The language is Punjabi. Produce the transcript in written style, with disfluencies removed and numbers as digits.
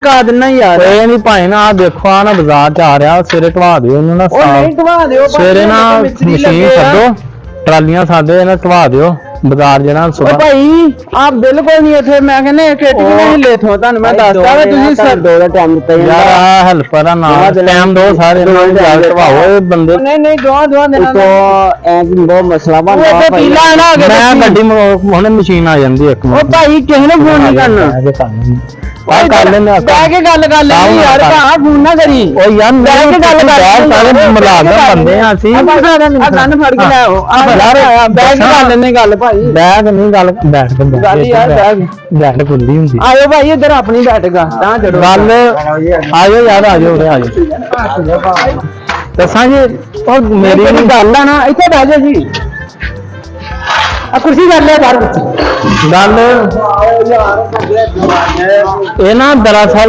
ਕਾ ਦਿੰਨਾ ਯਾਰ ਇਹ ਨਹੀਂ ਭਾਈ ਨਾ ਆ ਦੇਖੋ ਆ ਨਾ ਬਾਜ਼ਾਰ ਚ ਆ ਰਿਹਾ ਸਵੇਰੇ ਢਵਾ ਦਿਓ ਇਹਨੂੰ ਨਾ ਉਹ ਨਹੀਂ ਢਵਾ ਦਿਓ ਸਵੇਰੇ ਨਾ ਮਸ਼ੀਨ ਛੱਡੋ ਟਰਾਲੀਆਂ ਸਾਡੇ ਇਹਨਾਂ ਢਵਾ ਦਿਓ ਬਾਜ਼ਾਰ ਜਿਹੜਾ ਓ ਸੁਬਾ ਭਾਈ ਆਪ ਬਿਲਕੁਲ ਨਹੀਂ ਇੱਥੇ ਮੈਂ ਕਹਿੰਦਾ ਇੱਕ ਇੱਟ ਵੀ ਨਹੀਂ ਲੈਥੋਂ ਤੁਹਾਨੂੰ ਮੈਂ ਦੱਸਦਾ ਵਾ ਤੁਸੀਂ ਸਰ ਦੋ ਦਾ ਟਾਈਮ ਦਿੱਤਾ ਯਾਰ ਆ ਹੈਲਪਰ ਆ ਨਾਲ ਟਾਈਮ ਦੋ ਸਾਰੇ ਨਾਲ ਜਾ ਕੇ ਢਵਾਓ ਇਹ ਬੰਦੇ ਨਹੀਂ ਦੋ ਦੇਣਾ तो एक बहुत मसला बन ਉਹ ਇੱਥੇ ਪੀਲਾ ਹੈ ਨਾ ਅਗੇ ਮੈਂ ਗੱਡੀ ਹੁਣੇ ਮਸ਼ੀਨ ਆ ਜਾਂਦੀ ਇੱਕ ਉਹ ਮਿੰਟ ਭਾਈ ਕਿਸੇ ਨੂੰ ਫੋਨ ਨਹੀਂ ਕਰਨਾ ਆ ਕਰ ਲੈਨੇ ਆ ਬਹਿ ਕੇ ਗੱਲ ਕਰ ਲੈਣੀ ਯਾਰ ਭਾ ਫੋਨ ਨਾ ਕਰੀ ਓ ਯਾਰ ਬਹਿ ਕੇ ਗੱਲ ਕਰ ਸਾਰੇ ਮੁਲਾਜ਼ਮ ਬੰਦੇ ਆ ਅਸੀਂ ਆ ਗੰਨ ਫੜ ਕੇ ਲੈ ਆਓ ਆ ਬਹਿ ਕੇ ਕਰ ਲੈਣੇ ਗੱਲ ਭਾਈ ਬੈਗ ਨਹੀਂ ਗੱਲ ਬੈਠ ਕੇ ਗੱਲ ਯਾਰ ਬੈਠ ਖੁੱਲੀ ਹੁੰਦੀ ਆਇਓ ਭਾਈ ਇੱਧਰ ਆਪਣੀ ਬੈਠਗਾ ਤਾਂ ਚੜੋ ਗੱਲ ਆਜੋ ਯਾਰ ਆਜੋ ਉਰੇ ਆਜੋ ਦੱਸਾਂ ਜੀ ਉਹ ਮੇਰੀ ਮੇਰੀ ਗੱਲ ਆ ਨਾ ਇੱਥੇ ਬਹਿ ਜਾ ਜੀ ਆ ਕੁਰਸੀ ਕਰ ਲਿਆ ਬਾਹਰ ਵਿੱਚ ਗੱਲ ਇਹ ਨਾ ਦਰਅਸਲ